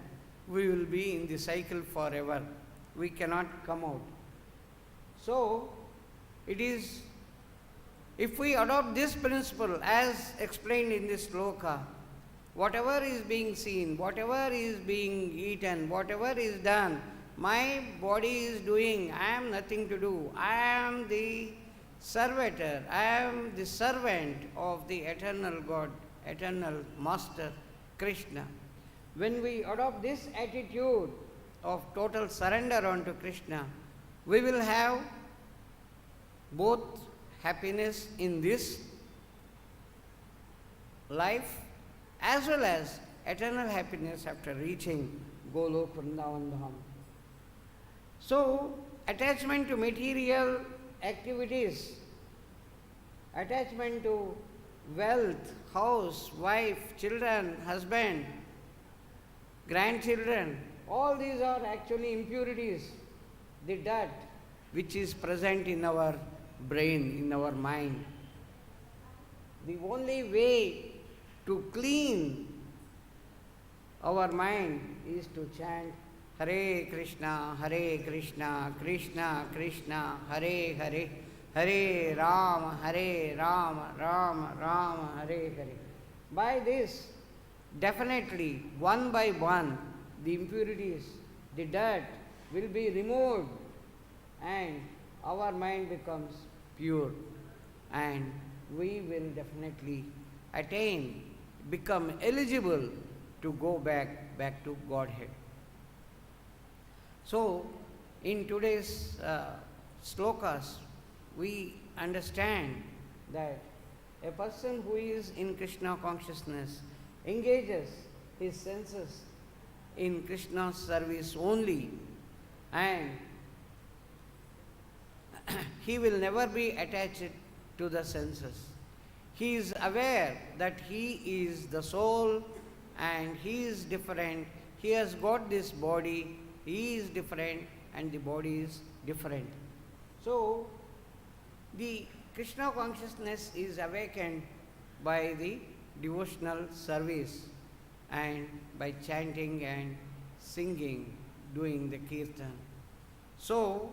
we will be in the cycle forever. We cannot come out. So, it is, if we adopt this principle as explained in this sloka, whatever is being seen, whatever is being eaten, whatever is done, my body is doing, I am nothing to do. I am the servitor, I am the servant of the eternal God, eternal Master, Krishna. When we adopt this attitude of total surrender unto Krishna, we will have both happiness in this life as well as eternal happiness after reaching Golok Vrindavan Dham. So, attachment to material activities, attachment to wealth, house, wife, children, husband, grandchildren, all these are actually impurities, the dirt which is present in our brain, in our mind. The only way to clean our mind is to chant Hare Krishna, Krishna Krishna, Hare Hare, Hare Rama, Rama Rama, Hare Hare. By this, definitely, one by one, the impurities, the dirt will be removed and our mind becomes pure, and we will definitely attain, become eligible to go back to Godhead. So, in today's slokas, we understand that a person who is in Krishna consciousness engages his senses in Krishna's service only, and he will never be attached to the senses. He is aware that he is the soul and he is different. He has got this body, he is different and the body is different. So, the Krishna consciousness is awakened by the devotional service and by chanting and singing, doing the kirtan. So,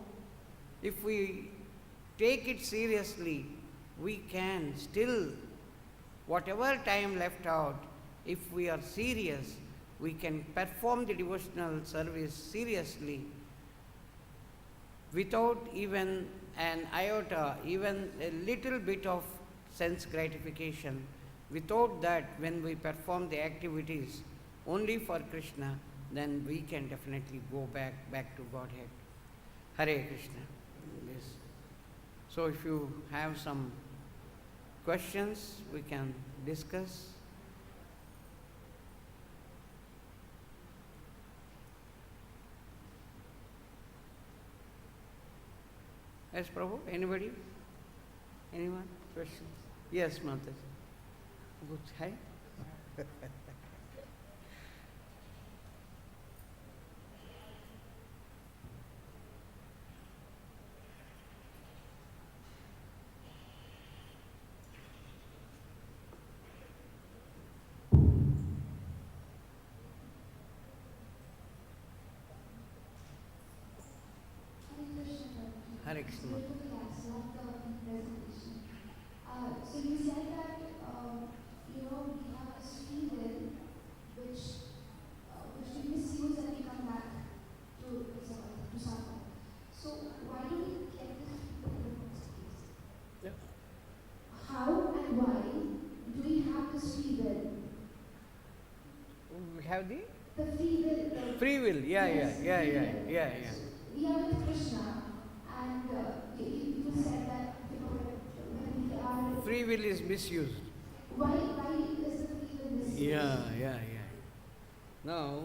if we take it seriously, we can still, whatever time left out, if we are serious, we can perform the devotional service seriously without even an iota, even a little bit of sense gratification. Without that, when we perform the activities only for Krishna, then we can definitely go back to Godhead. Hare Krishna. Yes. So if you have some questions, we can discuss. Yes, Prabhu? Anybody? Anyone? Questions? Yes, Mataji. Good. Hi. Hare Krishna. So you said that we have a free will which we misuse and we come back to svapan. So why do we get this free will in the first place? Yep. How and why do we have this free will? We have the free will. free will. Yeah. We are with Krishna, and you said that when we are Free will is misused. why is the free will misused? Yeah. Now,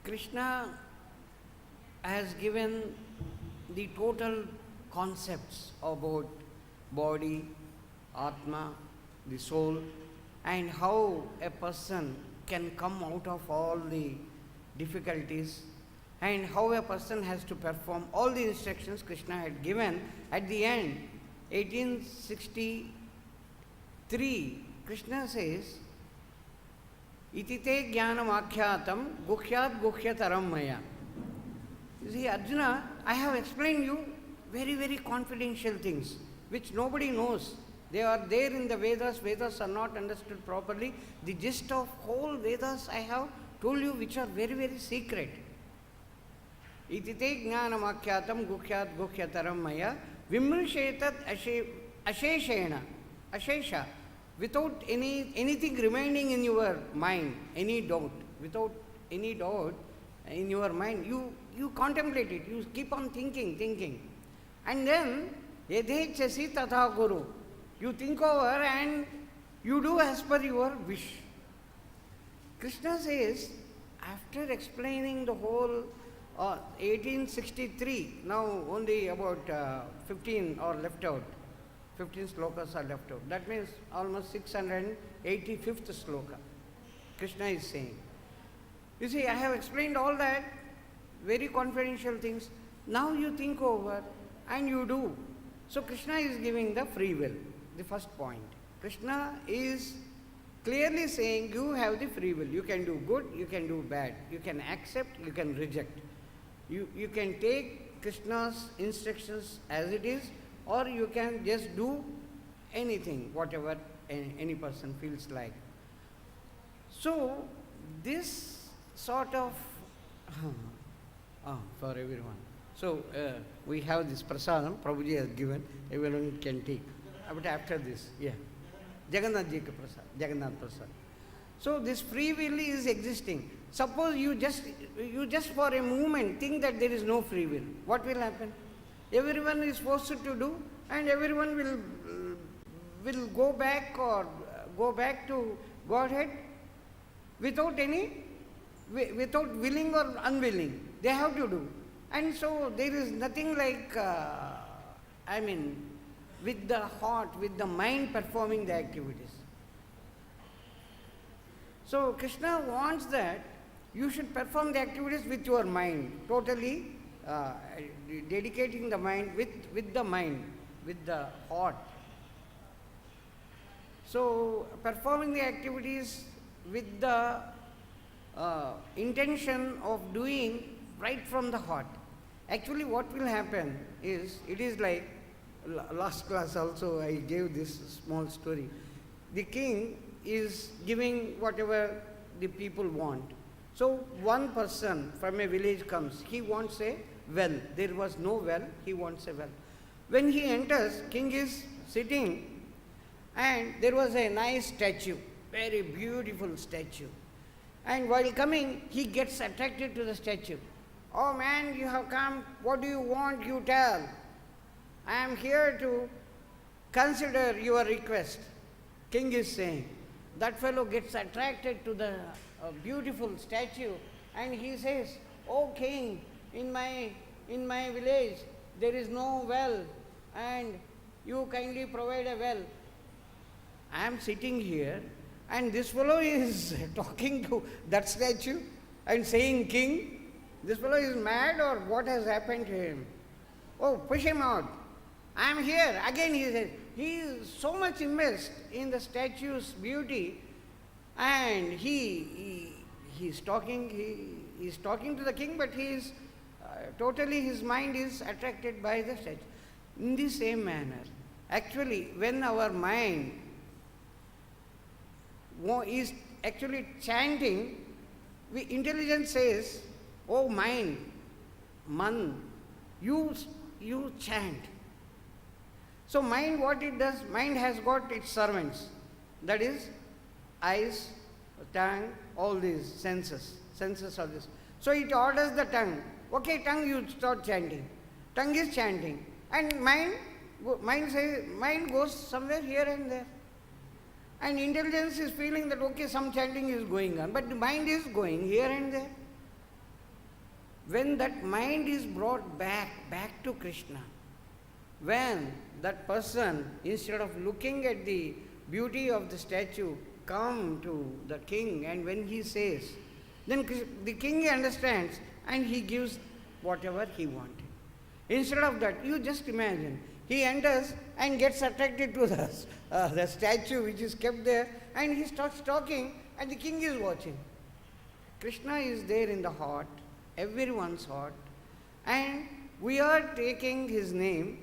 Krishna has given the total concepts about body, atma, the soul, and how a person can come out of all the difficulties, and how a person has to perform all the instructions Krishna had given. At the end, 1863, Krishna says, Iti te jnanam akhyātam guhyāt guhyataram maya. You see, Arjuna, I have explained you very, very confidential things which nobody knows. They are there in the Vedas. Vedas are not understood properly. The gist of whole Vedas I have told you, which are very, very secret. Iti te jnanam akhyātam guhyāt guhyataram maya vimrishetat asheshena, ashesha, without anything remaining in your mind, any doubt, without any doubt in your mind, you contemplate it, you keep on thinking. And then, yadhechasi tatha guru, you think over and you do as per your wish. Krishna says, after explaining the whole 1863, now only about 15 are left out. 15 slokas are left out. That means almost 685th sloka. Krishna is saying. You see, I have explained all that, very confidential things. Now you think over and you do. So Krishna is giving the free will, the first point. Krishna is clearly saying you have the free will. You can do good, you can do bad. You can accept, you can reject. You can take Krishna's instructions as it is, or you can just do anything, whatever any person feels like. So, this sort of, for everyone. So, we have this prasadam, Prabhuji has given, everyone can take. But after this, Jagannath Ji ka prasad, Jagannath prasad. So, this free will is existing. Suppose you just for a moment think that there is no free will. What will happen? Everyone is forced to do, and everyone will go back to Godhead without willing or unwilling. They have to do. And so there is nothing like, with the heart, with the mind performing the activities. So Krishna wants that you should perform the activities with your mind, totally dedicating the mind with the mind, with the heart. So performing the activities with the intention of doing right from the heart. Actually what will happen is, it is like, last class also I gave this small story. The king is giving whatever the people want. So one person from a village comes, he wants a well. There was no well, he wants a well. When he enters, king is sitting and there was a nice statue, very beautiful statue. And while coming, he gets attracted to the statue. Oh man, you have come, what do you want, you tell. I am here to consider your request. King is saying. That fellow gets attracted to the beautiful statue and he says, oh king, in my village there is no well and you kindly provide a well. I am sitting here and this fellow is talking to that statue and saying, king, this fellow is mad or what has happened to him? Oh, push him out. I am here. Again he says, he is so much immersed in the statue's beauty and he's talking to the king, but he is totally, his mind is attracted by the statue. In the same manner, actually when our mind is actually chanting, intelligence says, oh mind, man, you chant. So mind, what it does, mind has got its servants, that is eyes, tongue, all these senses of this. So it orders the tongue, okay tongue, you start chanting. Tongue is chanting and mind goes somewhere here and there. And intelligence is feeling that okay, some chanting is going on, but the mind is going here and there. When that mind is brought back to Krishna, when that person, instead of looking at the beauty of the statue, come to the king, and when he says, then the king understands and he gives whatever he wanted. Instead of that, you just imagine, he enters and gets attracted to the statue which is kept there and he starts talking and the king is watching. Krishna is there in the heart, everyone's heart, and we are taking his name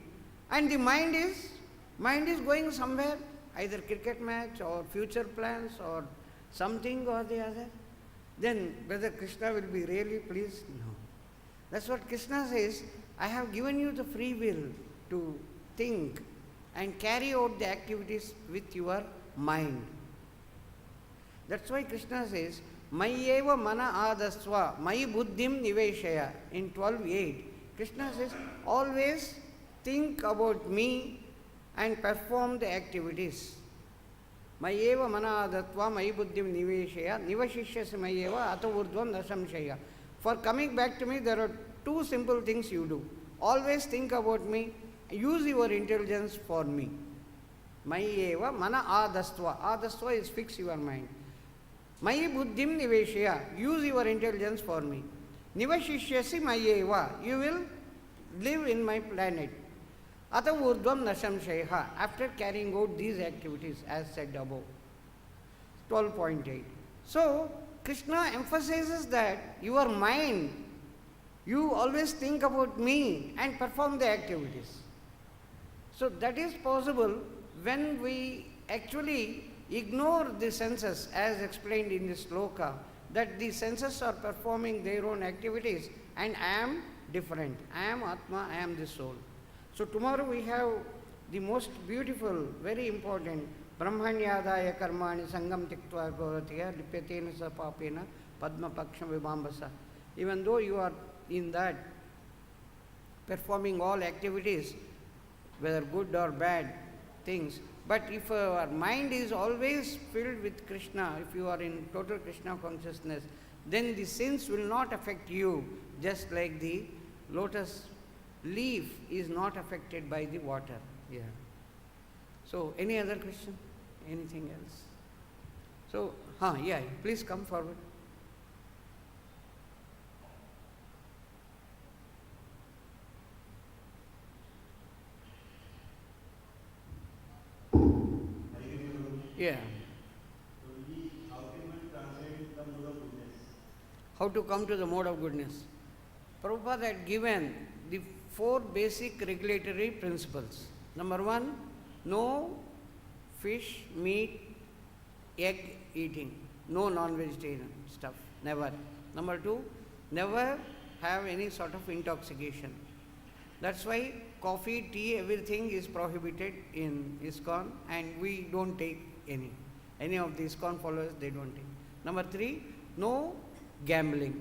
and the mind is going somewhere, either cricket match or future plans or something or the other. Then whether Krishna will be really pleased? No. That's what Krishna says, I have given you the free will to think and carry out the activities with your mind. That's why Krishna says, Mayeva mana adasva, Mayi buddhim niveshaya. In 12.8, Krishna says, always think about me and perform the activities. Mayeva mana adatva, Mayi buddhim niveshaya, nivashishyasi mayeva ato urdhvam nasamshaya. For coming back to me, there are two simple things you do. Always think about me, use your intelligence for me. Mayeva mana adasva. Adasva is fix your mind. Mayi buddhim niveshaya, use your intelligence for me. Nivashishyasi mayeva, you will live in my planet. Ata urdhvam nasamshaya, after carrying out these activities as said above. 12.8. So, Krishna emphasizes that your mind You always think about me and perform the activities. So that is possible when we actually ignore the senses, as explained in this sloka, that the senses are performing their own activities and I am different. I am Atma, I am the soul. So tomorrow we have the most beautiful, very important Brahmanyādāya karmāni sangam tiktva gauratiya lipyatena sa papena padma paksham vibambasa. Even though you are in that performing all activities, whether good or bad things, but if our mind is always filled with Krishna, if you are in total Krishna consciousness, then the sins will not affect you, just like the lotus leaf is not affected by the water. Yeah. So, any other question? Anything else? So, yeah, please come forward. Yeah. How can one translate the mode of goodness? How to come to the mode of goodness? Prabhupada had given the 4 basic regulatory principles. Number 1, no fish, meat, egg eating, no non-vegetarian stuff, never. Number 2, never have any sort of intoxication. That's why coffee, tea, everything is prohibited in ISKCON, and we don't take any. Any of the ISKCON followers, they don't take. Number 3, no gambling.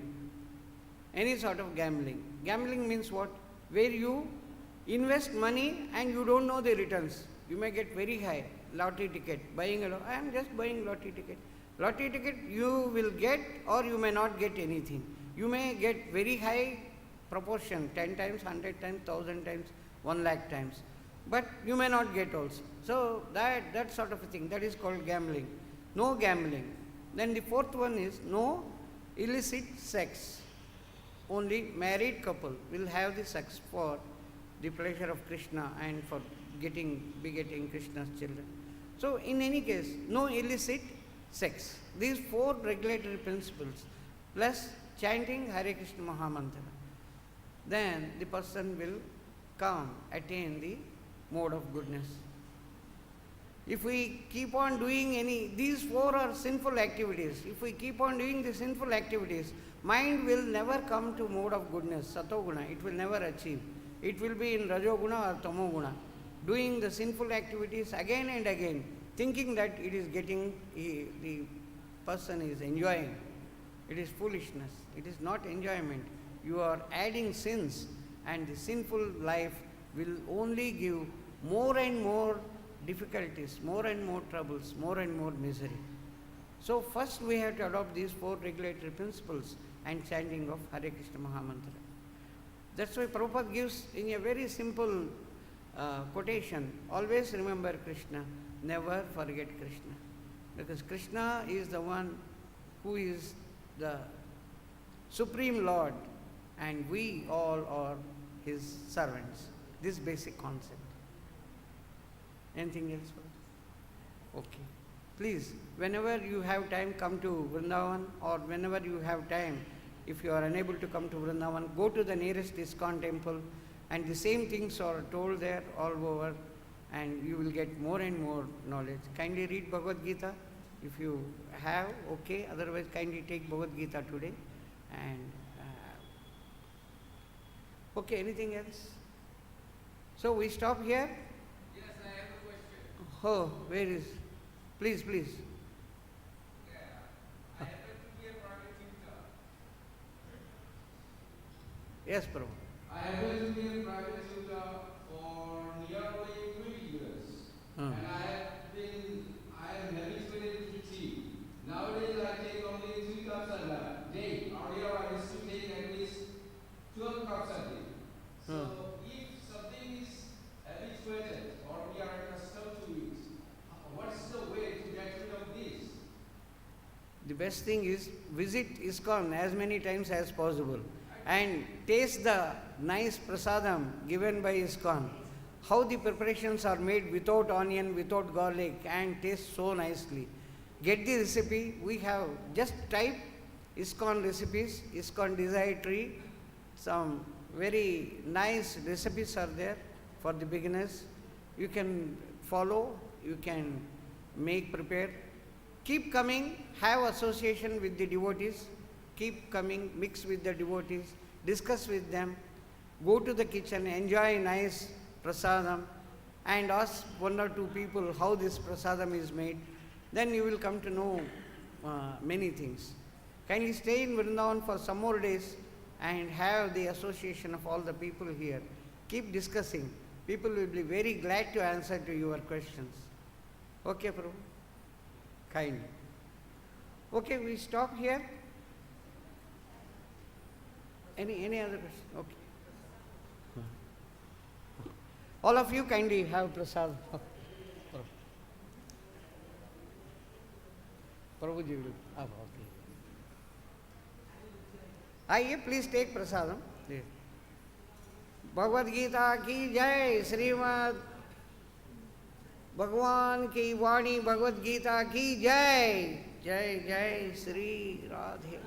Any sort of gambling. Gambling means what? Where you invest money and you don't know the returns. You may get very high. Lottery ticket, buying a I am just buying lottery ticket. Lottery ticket you will get or you may not get anything. You may get very high proportion, 10 times, 100 times, 1000 times, 1 lakh times. But you may not get also. So that sort of a thing, that is called gambling. No gambling. Then the 4th one is no illicit sex. Only married couple will have the sex for the pleasure of Krishna and for begetting Krishna's children. So in any case, no illicit sex. These 4 regulatory principles plus chanting Hare Krishna Mahamantra, then the person will attain the mode of goodness. If we keep on doing these 4 are sinful activities. If we keep on doing the sinful activities, mind will never come to mode of goodness, satoguna. It will never achieve. It will be in rajoguna or tamoguna, doing the sinful activities again and again, thinking that it is getting, the person is enjoying. It is foolishness. It is not enjoyment. You are adding sins, and the sinful life will only give more and more difficulties, more and more troubles, more and more misery. So first we have to adopt these 4 regulatory principles and chanting of Hare Krishna Mahamantra. That's why Prabhupada gives in a very simple quotation, always remember Krishna, never forget Krishna. Because Krishna is the one who is the Supreme Lord and we all are His servants. This basic concept. Anything else? Okay. Please, whenever you have time, come to Vrindavan, or whenever you have time, if you are unable to come to Vrindavan, go to the nearest ISKCON temple, and the same things are told there all over, and you will get more and more knowledge. Kindly read Bhagavad Gita if you have, okay, otherwise kindly take Bhagavad Gita today. And okay, anything else? So we stop here? Yes, I have a question. Oh, where is? Please, please. Yeah, I happen to be a private tutor. Yes, Prabhu. I happen to be a private tutor for nearly 20 years. And I am habituated to tea. Nowadays I take only 3 cups a day. Earlier I used to take at least 12 cups a day. So if something is habituated or we are accustomed to it, what's the way to get rid of this? The best thing is visit ISKCON as many times as possible and taste the nice prasadam given by ISKCON. How the preparations are made without onion, without garlic, and taste so nicely. Get the recipe. We have just type ISKCON recipes, ISKCON desire tree, some very nice recipes are there for the beginners. You can follow, you can prepare. Keep coming, have association with the devotees. Keep coming, mix with the devotees, discuss with them. Go to the kitchen, enjoy nice prasadam, and ask one or two people how this prasadam is made. Then you will come to know many things. Kindly stay in Vrindavan for some more days and have the association of all the people here. Keep discussing. People will be very glad to answer to your questions. Okay, Prabhu? Kindly. Okay, we stop here. Any other question? Okay. All of you kindly have prasad. Prabhuji will. Okay. आइए, please take प्रसादम. भगवद गीता की जय. श्रीमद् भगवान की वाणी भगवद गीता की जय. जय जय श्री राधे.